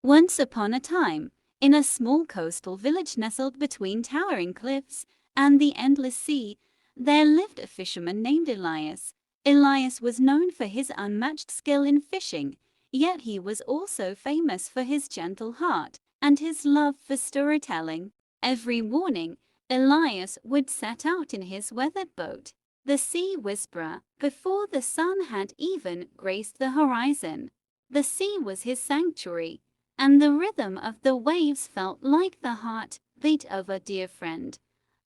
Once upon a time, in a small coastal village nestled between towering cliffs and the endless sea, there lived a fisherman named Elias. Elias was known for his unmatched skill in fishing, yet he was also famous for his gentle heart and his love for storytelling. Every morning, Elias would set out in his weathered boat, the Sea Whisperer, before the sun had even graced the horizon. The sea was his sanctuary, and the rhythm of the waves felt like the heartbeat of a dear friend,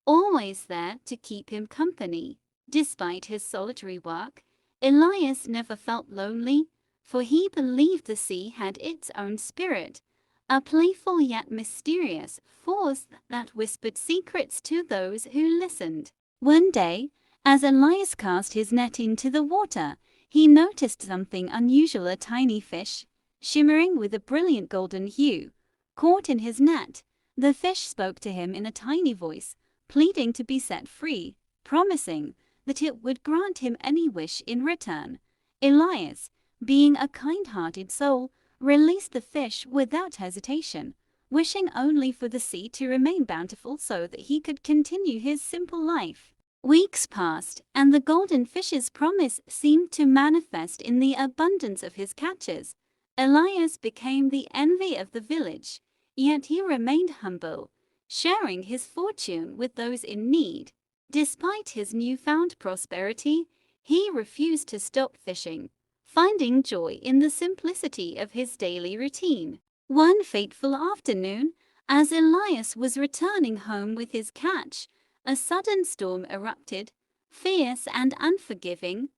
always there to keep him company. Despite his solitary work, Elias never felt lonely, for he believed the sea had its own spirit, a playful yet mysterious force that whispered secrets to those who listened. One day, as Elias cast his net into the water, he noticed something unusual. A tiny fish, shimmering with a brilliant golden hue, caught in his net. The fish spoke to him in a tiny voice, pleading to be set free, promising that it would grant him any wish in return. Elias, being a kind-hearted soul, released the fish without hesitation, wishing only for the sea to remain bountiful so that he could continue his simple life. Weeks passed, and the golden fish's promise seemed to manifest in the abundance of his catches. Elias became the envy of the village, yet he remained humble, sharing his fortune with those in need. Despite his newfound prosperity, he refused to stop fishing, finding joy in the simplicity of his daily routine. One fateful afternoon, as Elias was returning home with his catch, a sudden storm erupted, fierce and unforgiving.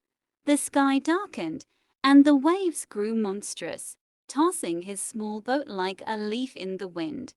The sky darkened, and the waves grew monstrous, tossing his small boat like a leaf in the wind.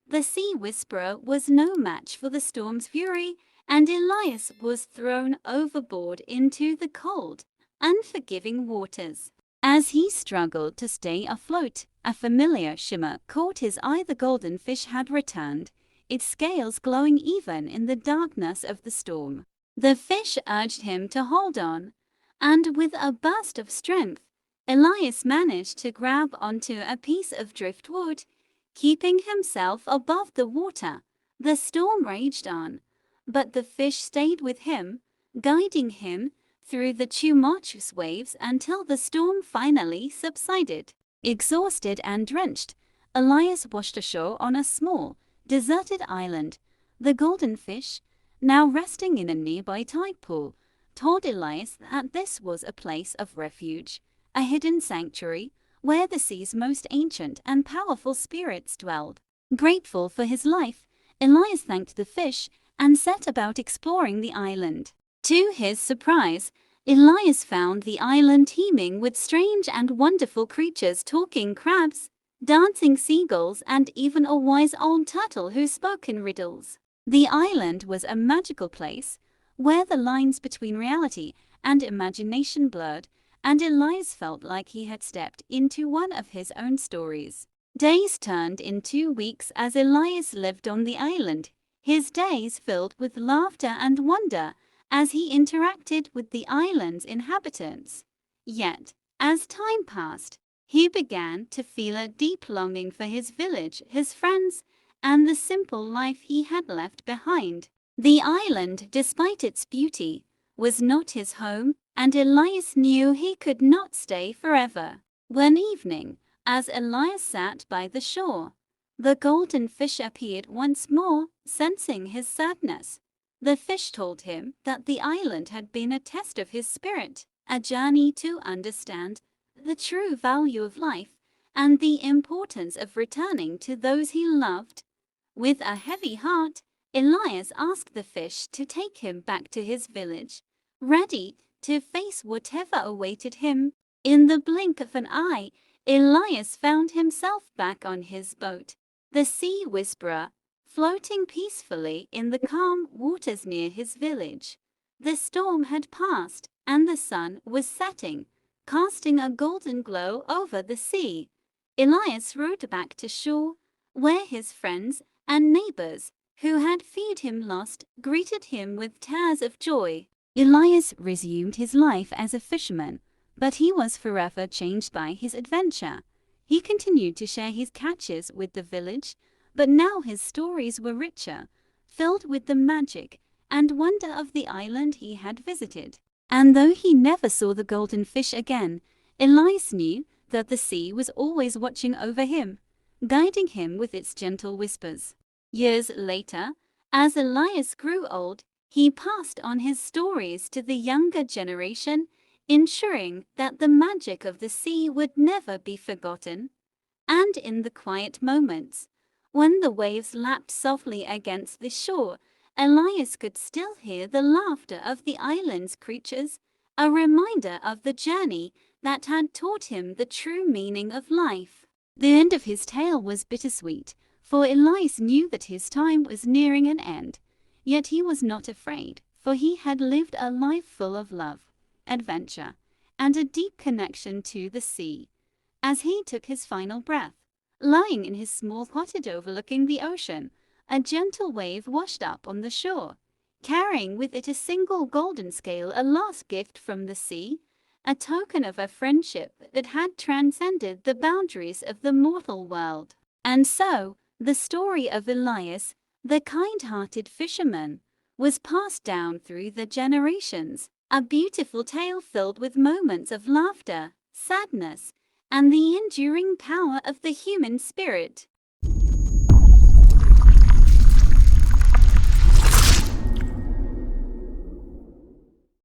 The Sea Whisperer was no match for the storm's fury, and Elias was thrown overboard into the cold, unforgiving waters. As he struggled to stay afloat, a familiar shimmer caught his eye. The golden fish had returned, its scales glowing even in the darkness of the storm. The fish urged him to hold on, and with a burst of strength, Elias managed to grab onto a piece of driftwood, keeping himself above the water. The storm raged on, but the fish stayed with him, guiding him through the tumultuous waves until the storm finally subsided. Exhausted and drenched, Elias washed ashore on a small, deserted island. The golden fish, now resting in a nearby tide pool, told Elias that this was a place of refuge, a hidden sanctuary where the sea's most ancient and powerful spirits dwelled. Grateful for his life, Elias thanked the fish and set about exploring the island. To his surprise, Elias found the island teeming with strange and wonderful creatures: talking crabs, dancing seagulls, and even a wise old turtle who spoke in riddles. The island was a magical place, where the lines between reality and imagination blurred, and Elias felt like he had stepped into one of his own stories. Days turned into weeks as Elias lived on the island, his days filled with laughter and wonder as he interacted with the island's inhabitants. Yet, as time passed, he began to feel a deep longing for his village, his friends, and the simple life he had left behind. The island, despite its beauty, was not his home, and Elias knew he could not stay forever. One evening, as Elias sat by the shore, the golden fish appeared once more, sensing his sadness. The fish told him that the island had been a test of his spirit, a journey to understand the true value of life and the importance of returning to those he loved. With a heavy heart, Elias asked the fish to take him back to his village, ready to face whatever awaited him. In the blink of an eye, Elias found himself back on his boat, the Sea Whisperer, floating peacefully in the calm waters near his village. The storm had passed, and the sun was setting, casting a golden glow over the sea. Elias rowed back to shore, where his friends and neighbors, who had feared him lost, greeted him with tears of joy. Elias resumed his life as a fisherman, but he was forever changed by his adventure. He continued to share his catches with the village, but now his stories were richer, filled with the magic and wonder of the island he had visited. And though he never saw the golden fish again, Elias knew that the sea was always watching over him, guiding him with its gentle whispers. Years later, as Elias grew old, he passed on his stories to the younger generation, ensuring that the magic of the sea would never be forgotten. And in the quiet moments, when the waves lapped softly against the shore, Elias could still hear the laughter of the island's creatures, a reminder of the journey that had taught him the true meaning of life. The end of his tale was bittersweet, for Elias knew that his time was nearing an end. Yet he was not afraid, for he had lived a life full of love, adventure, and a deep connection to the sea. As he took his final breath, lying in his small cottage overlooking the ocean, a gentle wave washed up on the shore, carrying with it a single golden scale, a last gift from the sea, a token of a friendship that had transcended the boundaries of the mortal world. And so, the story of Elias, the kind-hearted fisherman, was passed down through the generations, a beautiful tale filled with moments of laughter, sadness, and the enduring power of the human spirit.